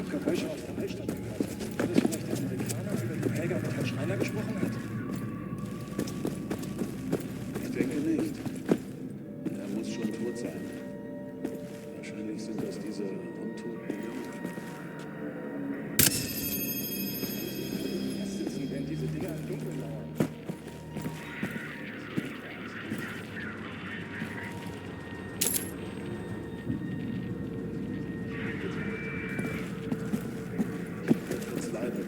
habe Geräusche aus der Altstadt gehört. War das vielleicht der Amerikaner, über den Helga mit Herrn Schreiner gesprochen hat? Ich denke nicht. Er muss schon tot sein. Wahrscheinlich sind das diese untoten Jungen. Festsitzen, wenn diese Dinger im Dunkeln lauern. Fritz Leibe.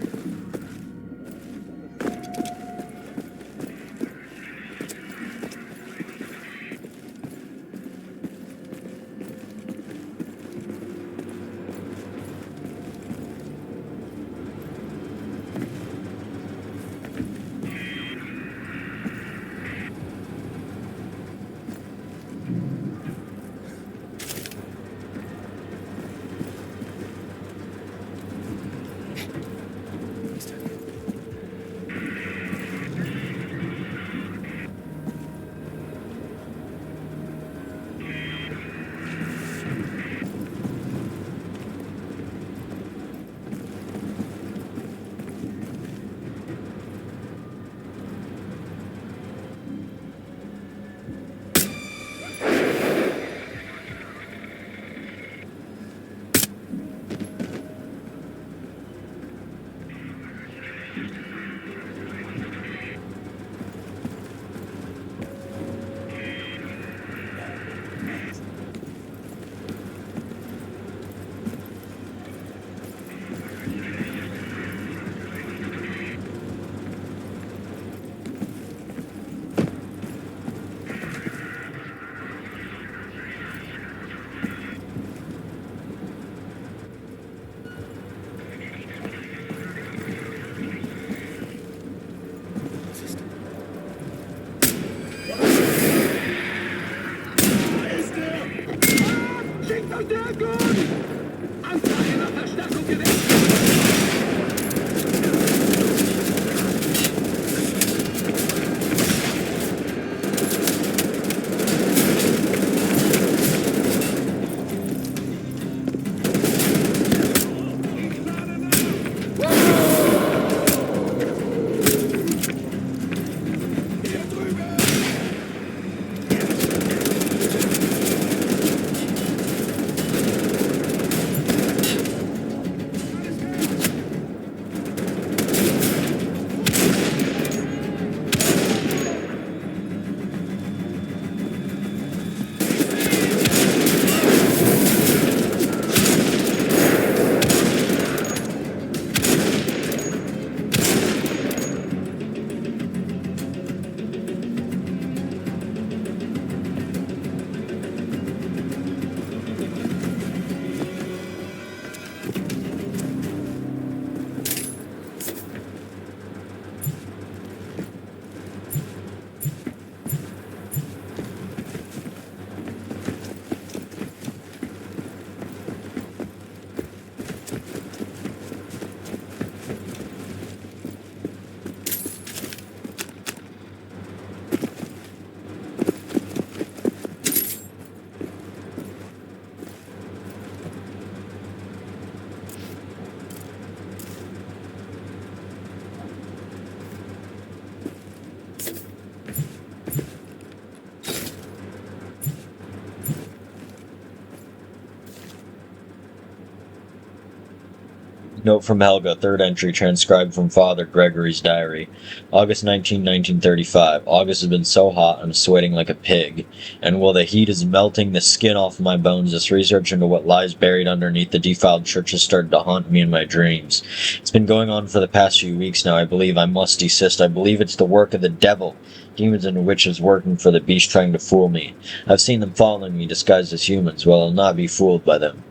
Note from Helga, third entry, transcribed from Father Gregory's diary. August 19, 1935. August has been so hot, I'm sweating like a pig. And while the heat is melting the skin off my bones, this research into what lies buried underneath the defiled church has started to haunt me in my dreams. It's been going on for the past few weeks now. I believe I must desist. I believe it's the work of the devil. Demons and witches working for the beast trying to fool me. I've seen them following me disguised as humans. Well, I'll not be fooled by them.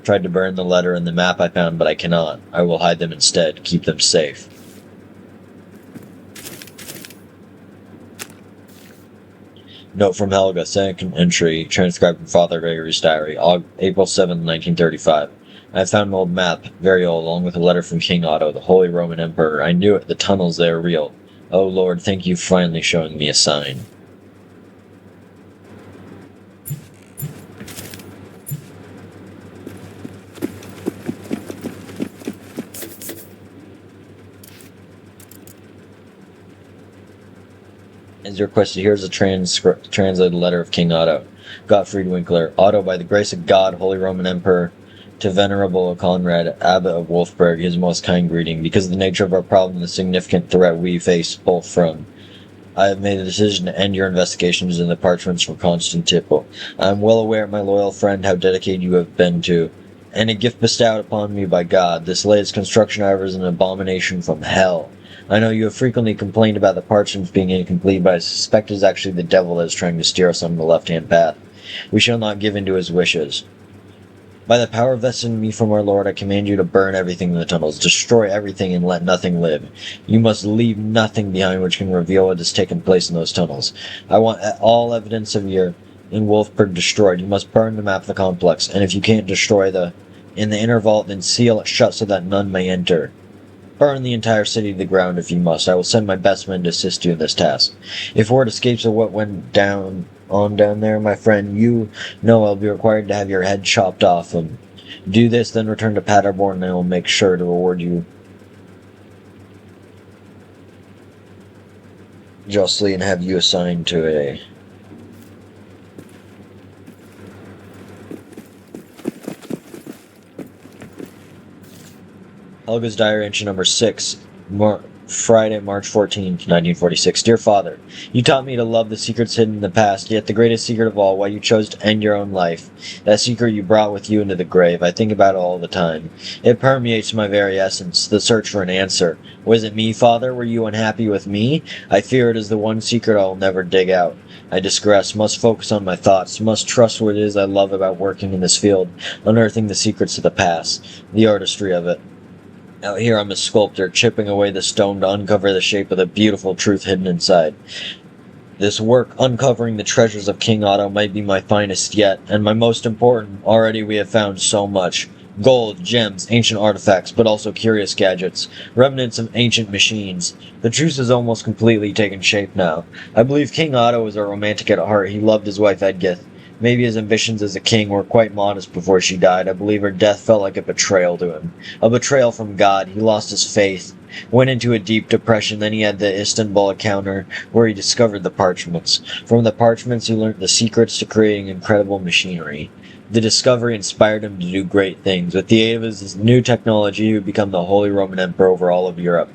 Tried to burn the letter and the map I found, but I cannot. I will hide them instead, keep them safe. Note from Helga, second entry, transcribed from Father Gregory's diary, April 7, 1935. I found an old map, very old, along with a letter from King Otto, the Holy Roman Emperor. I knew it, the tunnels, they are real. Oh Lord, thank you for finally showing me a sign. As requested, here's a translated letter of King Otto. Gottfried Winkler. Otto, by the grace of God, Holy Roman Emperor, to Venerable Conrad, Abbot of Wolfsburg, his most kind greeting. Because of the nature of our problem and the significant threat we face both from, I have made a decision to end your investigations in the parchments from Constantinople. I am well aware, my loyal friend, how dedicated you have been to, and a gift bestowed upon me by God. This latest construction, however, is an abomination from hell. I know you have frequently complained about the parchments being incomplete, but I suspect it is actually the devil that is trying to steer us on the left-hand path. We shall not give in to his wishes. By the power vested in me from our Lord, I command you to burn everything in the tunnels, destroy everything, and let nothing live. You must leave nothing behind which can reveal what has taken place in those tunnels. I want all evidence of your in Wolfburg destroyed. You must burn the map of the complex, and if you can't destroy in the inner vault, then seal it shut so that none may enter. Burn the entire city to the ground if you must. I will send my best men to assist you in this task. If word escapes of what went down there, my friend, you know I'll be required to have your head chopped off. Do this, then return to Paderborn, and I will make sure to reward you justly and have you assigned to a... Helga's Diary, entry number 6, Friday, March 14th, 1946. Dear Father, you taught me to love the secrets hidden in the past, yet the greatest secret of all, why you chose to end your own life. That secret you brought with you into the grave. I think about it all the time. It permeates my very essence, the search for an answer. Was it me, Father? Were you unhappy with me? I fear it is the one secret I will never dig out. I digress, must focus on my thoughts, must trust what it is I love about working in this field, unearthing the secrets of the past, the artistry of it. Out here I'm a sculptor, chipping away the stone to uncover the shape of the beautiful truth hidden inside. This work, uncovering the treasures of King Otto, might be my finest yet, and my most important. Already we have found so much. Gold, gems, ancient artifacts, but also curious gadgets, remnants of ancient machines. The truth has almost completely taken shape now. I believe King Otto was a romantic at heart. He loved his wife Edgith. Maybe his ambitions as a king were quite modest before she died. I believe her death felt like a betrayal to him. A betrayal from God. He lost his faith, went into a deep depression. Then he had the Istanbul encounter where he discovered the parchments. From the parchments he learned the secrets to creating incredible machinery. The discovery inspired him to do great things. With the aid of his new technology, he would become the Holy Roman Emperor over all of Europe.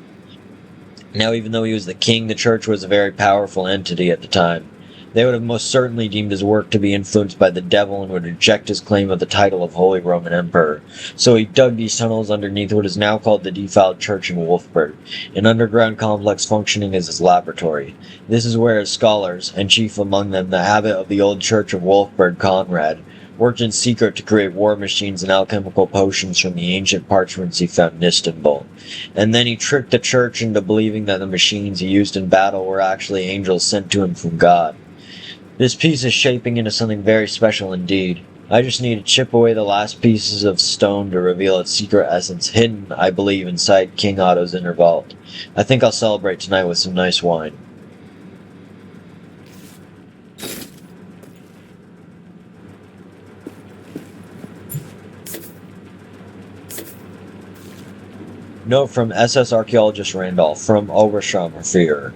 Now, even though he was the king, the church was a very powerful entity at the time. They would have most certainly deemed his work to be influenced by the devil and would reject his claim of the title of Holy Roman Emperor. So he dug these tunnels underneath what is now called the Defiled Church in Wolfsburg, an underground complex functioning as his laboratory. This is where his scholars, and chief among them the abbot of the old church of Wolfsburg, Conrad, worked in secret to create war machines and alchemical potions from the ancient parchments he found in Istanbul. And then he tricked the church into believing that the machines he used in battle were actually angels sent to him from God. This piece is shaping into something very special indeed. I just need to chip away the last pieces of stone to reveal its secret essence, hidden, I believe, inside King Otto's inner vault. I think I'll celebrate tonight with some nice wine. Note from SS archaeologist Randolph, from Oberscham Führer.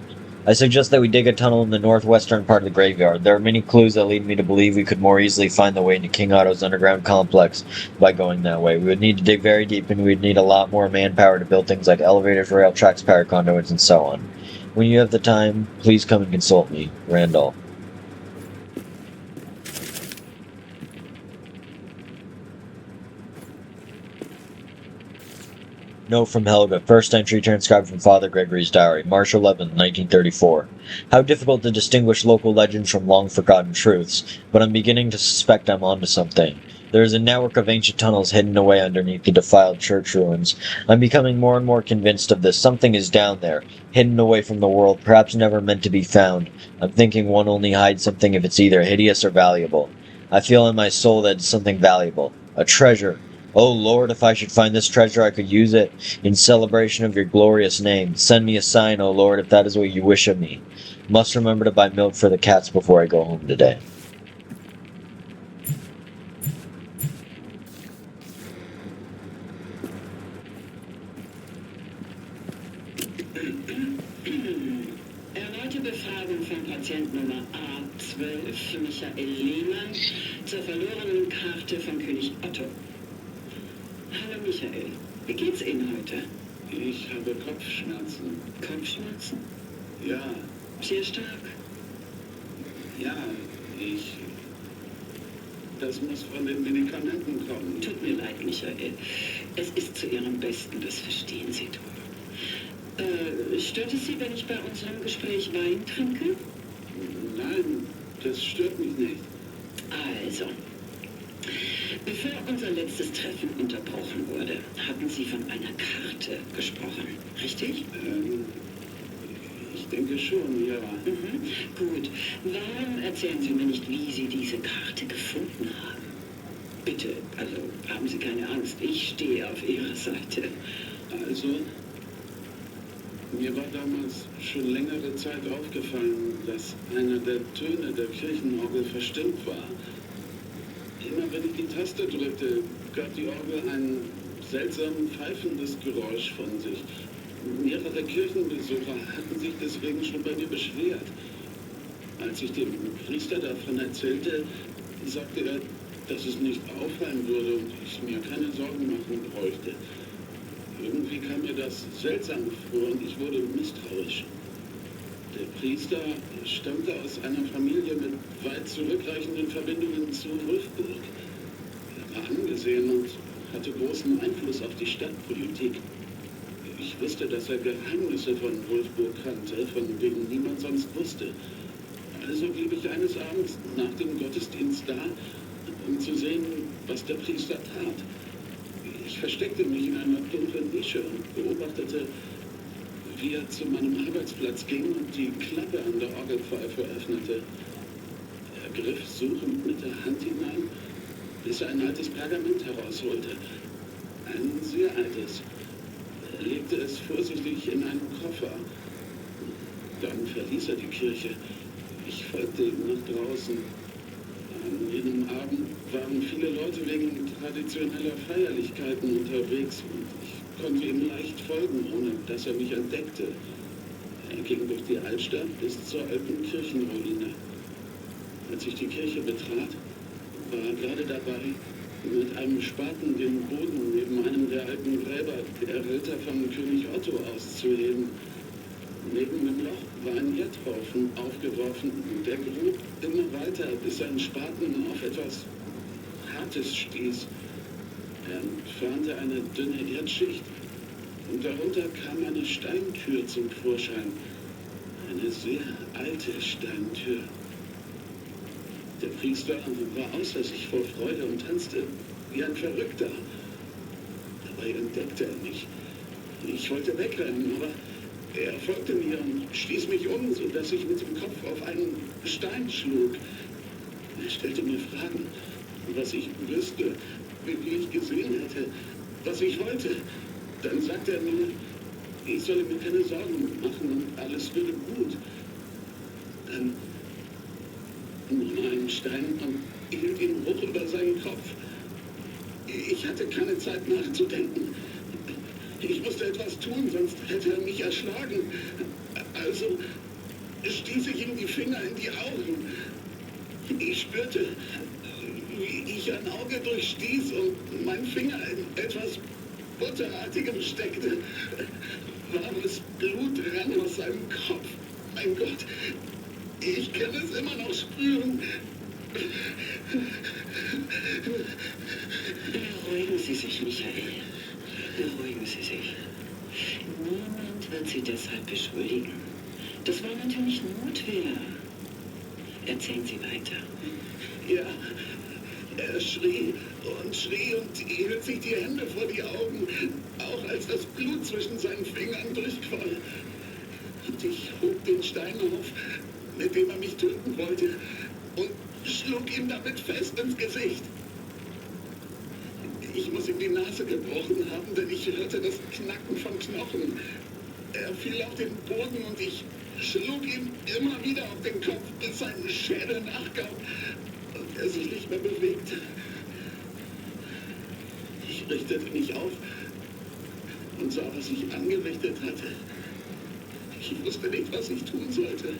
I suggest that we dig a tunnel in the northwestern part of the graveyard. There are many clues that lead me to believe we could more easily find the way into King Otto's underground complex by going that way. We would need to dig very deep, and we'd need a lot more manpower to build things like elevators, rail tracks, power conduits, and so on. When you have the time, please come and consult me. Randolph. Note from Helga, first entry transcribed from Father Gregory's diary, March 11, 1934. How difficult to distinguish local legends from long-forgotten truths, but I'm beginning to suspect I'm onto something. There is a network of ancient tunnels hidden away underneath the defiled church ruins. I'm becoming more and more convinced of this. Something is down there, hidden away from the world, perhaps never meant to be found. I'm thinking one only hides something if it's either hideous or valuable. I feel in my soul that it's something valuable. A treasure. Oh Lord, if I should find this treasure, I could use it in celebration of your glorious name. Send me a sign, O Lord, if that is what you wish of me. Must remember to buy milk for the cats before I go home today. And I Zweite Befragung von Patient Nummer A12, Michael Lehmann, zur verlorenen Karte von König Otto. Hallo Michael, wie geht's Ihnen heute? Ich habe Kopfschmerzen. Kopfschmerzen? Ja, Sehr stark. ja, das muss von den Medikamenten kommen. Tut mir leid, Michael. Es ist zu Ihrem Besten, das verstehen Sie doch. Stört es Sie, wenn ich bei unserem Gespräch Wein trinke? Nein, das stört mich nicht. Also, bevor unser letztes Treffen unterbrochen wurde, hatten Sie von einer Karte gesprochen, richtig? Ich denke schon, ja. Mhm. Gut. Warum erzählen Sie mir nicht, wie Sie diese Karte gefunden haben? Bitte, also haben Sie keine Angst, ich stehe auf Ihrer Seite. Also, mir war damals schon längere Zeit aufgefallen, dass einer der Töne der Kirchenorgel verstimmt war. Immer wenn ich die Taste drückte, gab die Orgel ein seltsam pfeifendes Geräusch von sich. Mehrere Kirchenbesucher hatten sich deswegen schon bei mir beschwert. Als ich dem Priester davon erzählte, sagte er, dass es nicht auffallen würde und ich mir keine Sorgen machen bräuchte. Irgendwie kam mir das seltsam vor und ich wurde misstrauisch. Der Priester stammte aus einer Familie mit weit zurückreichenden Verbindungen zu Wolfburg. Er war angesehen und hatte großen Einfluss auf die Stadtpolitik. Ich wusste, dass er Geheimnisse von Wolfburg kannte, von denen niemand sonst wusste. Also blieb ich eines Abends nach dem Gottesdienst da, um zu sehen, was der Priester tat. Ich versteckte mich in einer dunklen Nische und beobachtete, wie er zu meinem Arbeitsplatz ging und die Klappe an der Orgelpfeife öffnete. Er griff suchend mit der Hand hinein, bis er ein altes Pergament herausholte. Ein sehr altes. Er legte es vorsichtig in einen Koffer. Dann verließ er die Kirche. Ich folgte ihm nach draußen. An jenem Abend waren viele Leute wegen traditioneller Feierlichkeiten unterwegs und ich konnte ihm leicht folgen, ohne dass er mich entdeckte. Er ging durch die Altstadt bis zur alten Kirchenruine. Als ich die Kirche betrat, war er gerade dabei, mit einem Spaten den Boden neben einem der alten Gräber der Ritter von König Otto auszuheben. Neben dem Loch war ein Erdhaufen aufgeworfen und der grub immer weiter, bis sein Spaten auf etwas Hartes stieß. Er entfernte eine dünne Erdschicht und darunter kam eine Steintür zum Vorschein. Eine sehr alte Steintür. Der Priester war außer sich vor Freude und tanzte wie ein Verrückter. Dabei entdeckte er mich. Ich wollte wegrennen, aber er folgte mir und stieß mich um, sodass ich mit dem Kopf auf einen Stein schlug. Er stellte mir Fragen, was ich wüsste, wie ich gesehen hätte, was ich wollte. Dann sagte er mir, ich solle mir keine Sorgen machen und alles würde gut. Dann nahm er einen Stein und hielt ihn hoch über seinen Kopf. Ich hatte keine Zeit nachzudenken. Ich musste etwas tun, sonst hätte er mich erschlagen. Also stieß ich ihm die Finger in die Augen. Ich spürte, wie ich ein Auge durchstieß und mein Finger in etwas Butterartigem steckte. Warmes Blut rann aus seinem Kopf. Mein Gott, ich kann es immer noch spüren. Beruhigen Sie sich, Michael. Beruhigen Sie sich. Niemand wird Sie deshalb beschuldigen. Das war natürlich Notwehr. Erzählen Sie weiter. Ja, er schrie und hielt sich die Hände vor die Augen, auch als das Blut zwischen seinen Fingern durchquoll. Und ich hob den Stein auf, mit dem er mich töten wollte, und schlug ihm damit fest ins Gesicht. Ich muss ihm die Nase gebrochen haben, denn ich hörte das Knacken von Knochen. Er fiel auf den Boden und ich schlug ihm immer wieder auf den Kopf, bis sein Schädel nachgab und er sich nicht mehr bewegte. Ich richtete mich auf und sah, was ich angerichtet hatte. Ich wusste nicht, was ich tun sollte.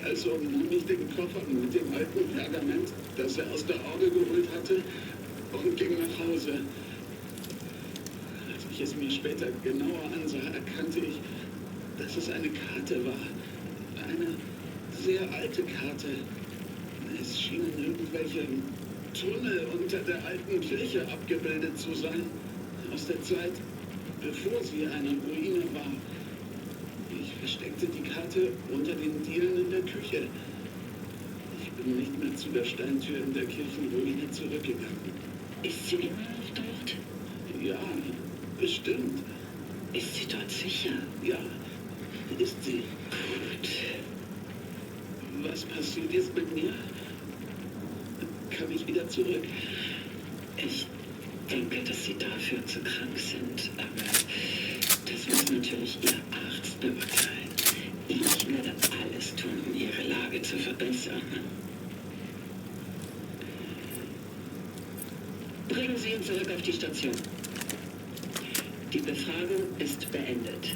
Also nahm ich den Koffer mit dem alten Pergament, das er aus der Orgel geholt hatte, und ging nach Hause. Als ich es mir später genauer ansah, erkannte ich, dass es eine Karte war. Eine sehr alte Karte. Es schienen irgendwelche Tunnel unter der alten Kirche abgebildet zu sein. Aus der Zeit, bevor sie eine Ruine war. Ich versteckte die Karte unter den Dielen in der Küche. Ich bin nicht mehr zu der Steintür in der Kirchenruine zurückgegangen. Ist sie immer noch dort? Ja, bestimmt. Ist sie dort sicher? Ja, ist sie. Gut. Was passiert jetzt mit mir? Kann ich wieder zurück? Ich denke, dass Sie dafür zu krank sind, aber das muss natürlich Ihr Arzt beurteilen. Ich werde alles tun, um Ihre Lage zu verbessern. Bringen Sie ihn zurück auf die Station. Die Befragung ist beendet.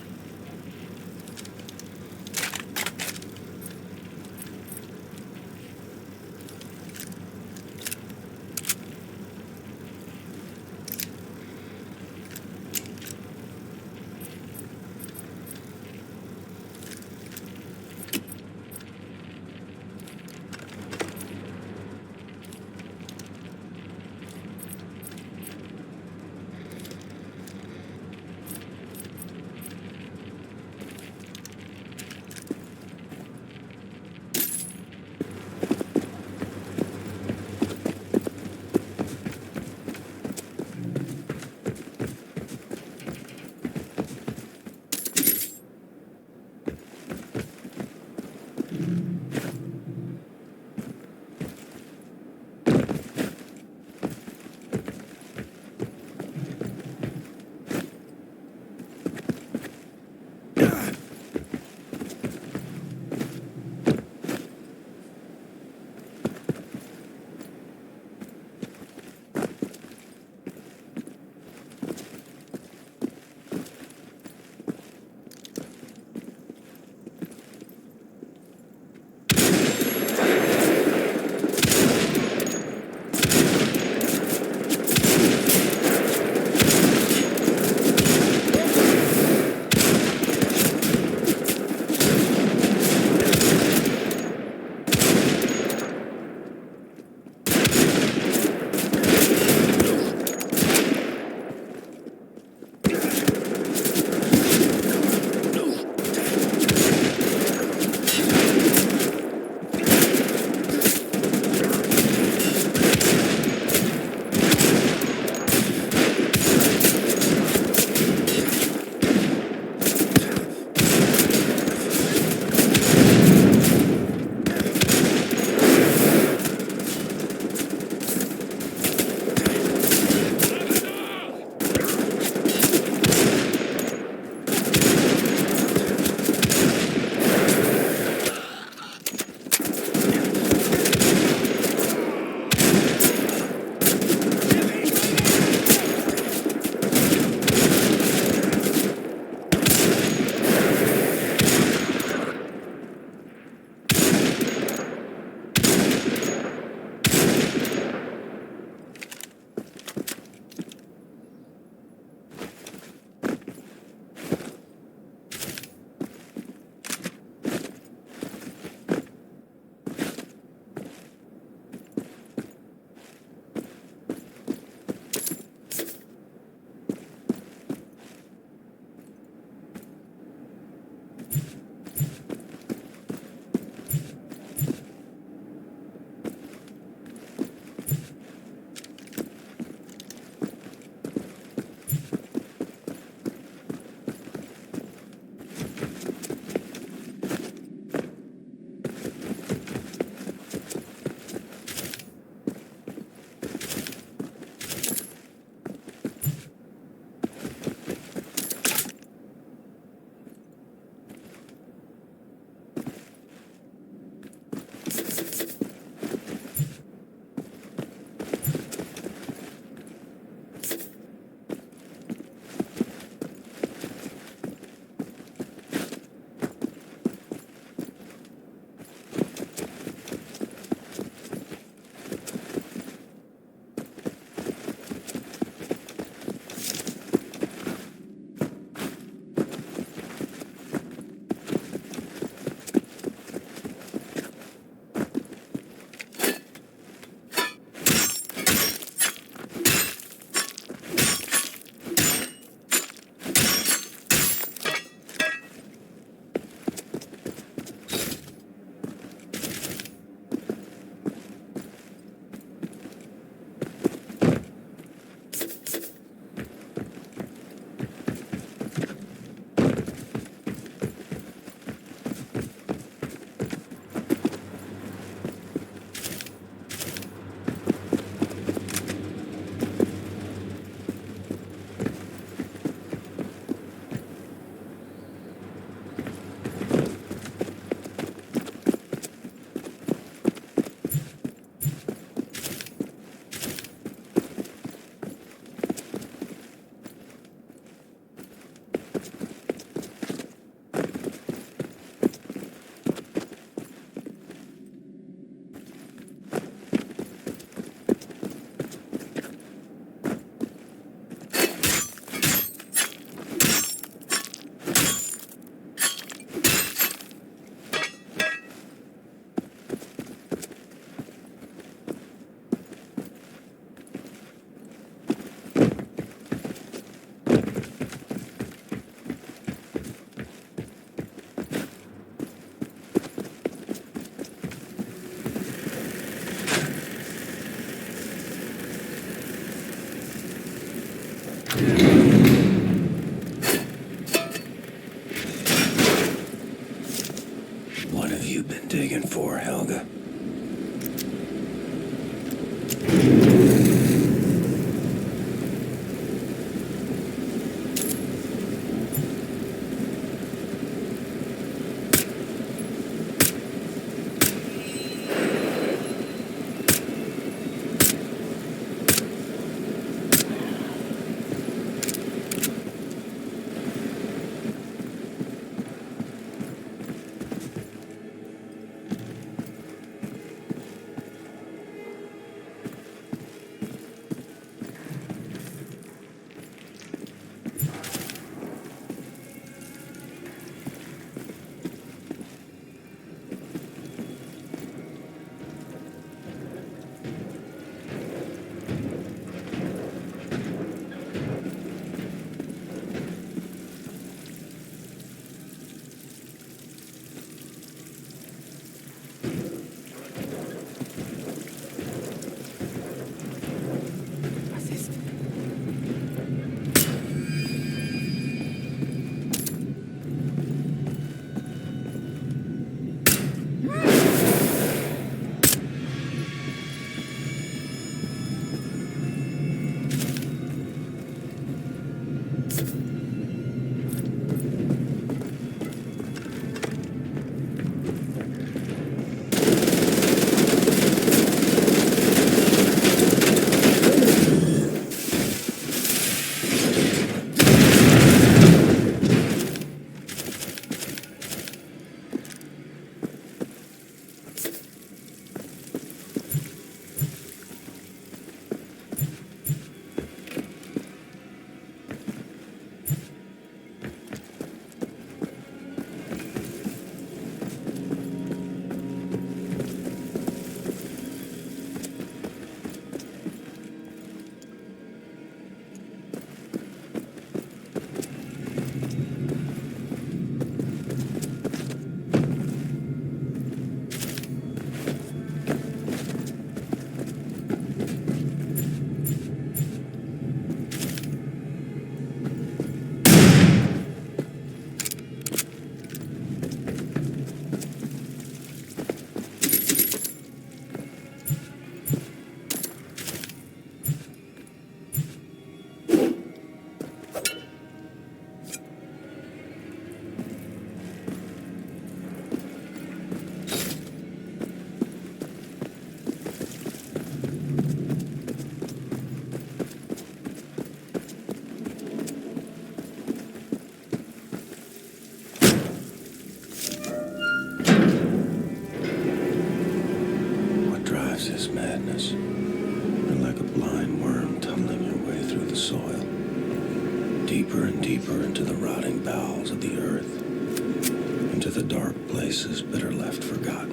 What have you been digging for, Helga? This madness. You're like a blind worm tumbling your way through the soil, deeper and deeper into the rotting bowels of the earth, into the dark places better left forgotten.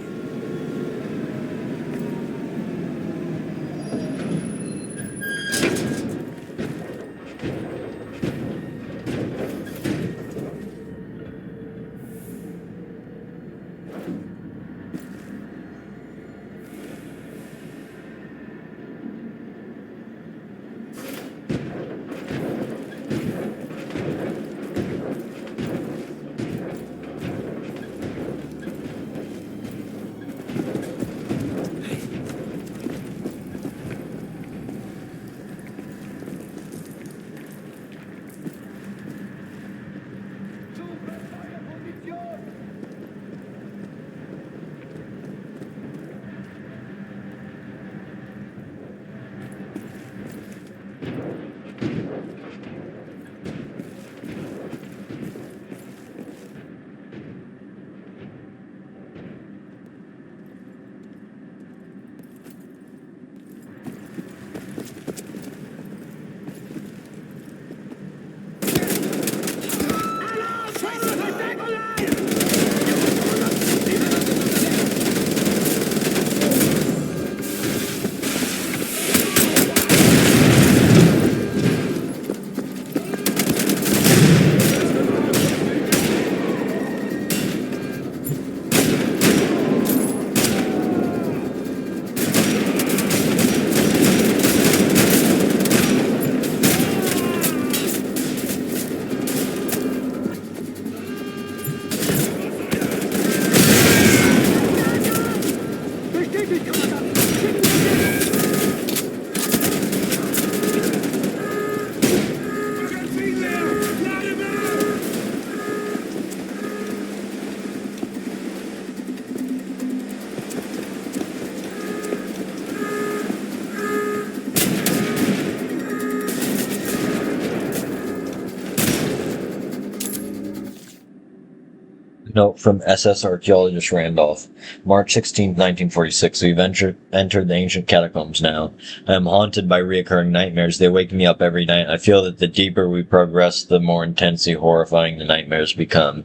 Note from SS archaeologist Randolph. March 16, 1946. We've entered the ancient catacombs now. I am haunted by reoccurring nightmares. They wake me up every night. I feel that the deeper we progress, the more intensely horrifying the nightmares become.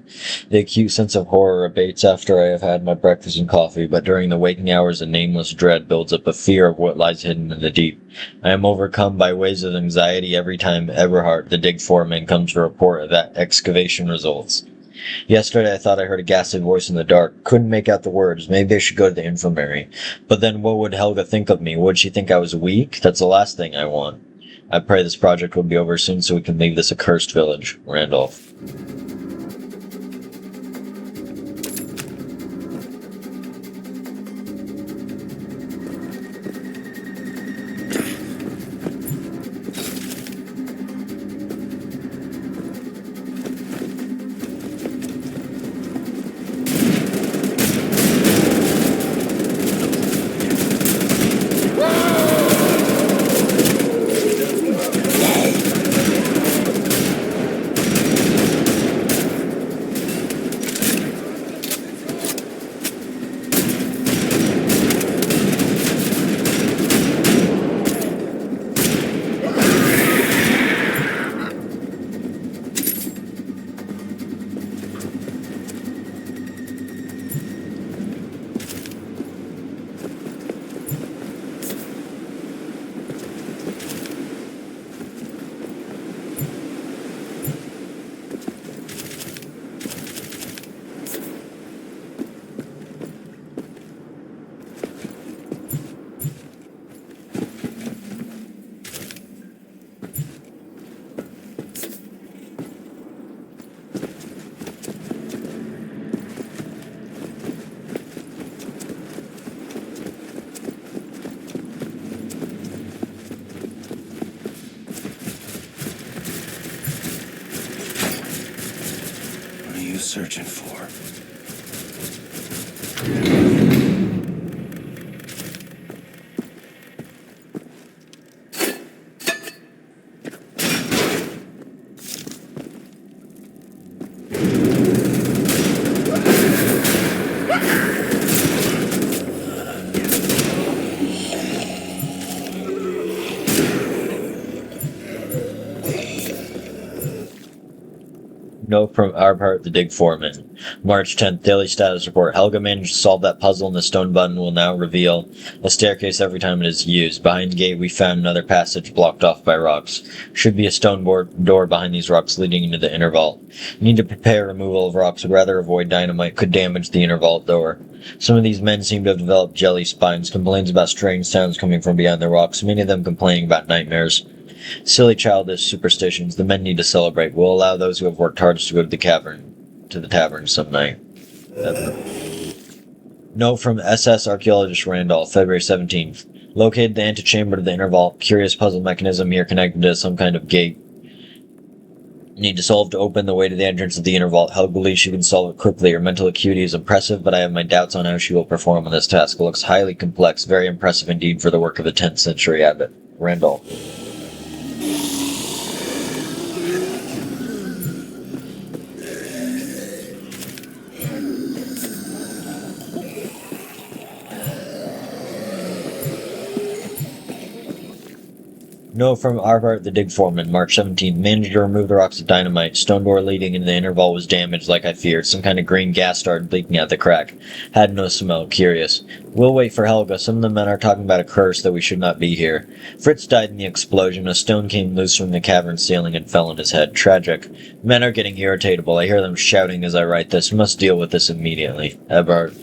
The acute sense of horror abates after I have had my breakfast and coffee, but during the waking hours a nameless dread builds up, a fear of what lies hidden in the deep. I am overcome by waves of anxiety every time Eberhard, the dig foreman, comes to report that excavation results. Yesterday I thought I heard a ghastly voice in the dark. Couldn't make out the words. Maybe I should go to the infirmary. But then what would Helga think of me? Would she think I was weak? That's the last thing I want. I pray this project will be over soon so we can leave this accursed village. Randolph. What are you searching for? Note from Eberhard, the dig foreman. March 10th, daily status report. Helga managed to solve that puzzle and the stone button will now reveal a staircase every time it is used. Behind the gate we found another passage blocked off by rocks. Should be a stone door behind these rocks leading into the inner vault. Need to prepare removal of rocks, would rather avoid dynamite, could damage the inner vault door. Some of these men seem to have developed jelly spines, complains about strange sounds coming from behind the rocks, many of them complaining about nightmares. Silly childish superstitions. The men need to celebrate. We'll allow those who have worked hardest to go to the tavern some night. Note from SS archaeologist Randolph, February 17th. Located the antechamber to the inner vault. Curious puzzle mechanism here connected to some kind of gate. Need to solve to open the way to the entrance of the inner vault. Helga believes she can solve it quickly. Her mental acuity is impressive, but I have my doubts on how she will perform on this task. It looks highly complex, very impressive indeed for the work of a 10th century abbot. Randolph. Note from Eberhard, the dig foreman, March 17th. Managed to remove the rocks of dynamite. Stone door leading into the inner vault was damaged like I feared. Some kind of green gas started leaking out the crack. Had no smell. Curious. We'll wait for Helga. Some of the men are talking about a curse that we should not be here. Fritz died in the explosion. A stone came loose from the cavern ceiling and fell on his head. Tragic. Men are getting irritatable. I hear them shouting as I write this. Must deal with this immediately. Eberhard.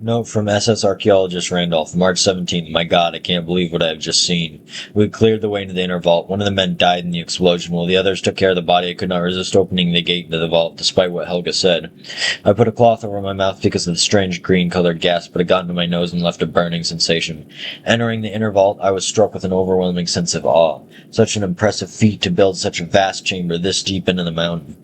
Note from SS Archaeologist Randolph, March 17th. My god, I can't believe what I have just seen. We had cleared the way into the inner vault. One of the men died in the explosion, while the others took care of the body. I could not resist opening the gate into the vault, despite what Helga said. I put a cloth over my mouth because of the strange green-colored gas, but it got into my nose and left a burning sensation. Entering the inner vault, I was struck with an overwhelming sense of awe. Such an impressive feat to build such a vast chamber this deep into the mountain.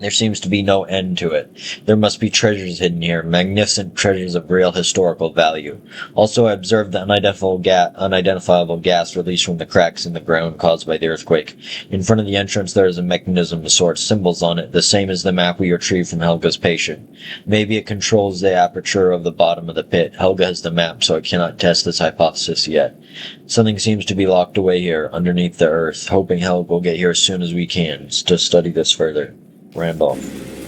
There seems to be no end to it. There must be treasures hidden here, magnificent treasures of real historical value. Also, I observed the unidentifiable gas released from the cracks in the ground caused by the earthquake. In front of the entrance there is a mechanism of sorts, symbols on it, the same as the map we retrieved from Helga's patient. Maybe it controls the aperture of the bottom of the pit. Helga has the map, so I cannot test this hypothesis yet. Something seems to be locked away here, underneath the earth, hoping Helga will get here as soon as we can, to study this further. Randolph.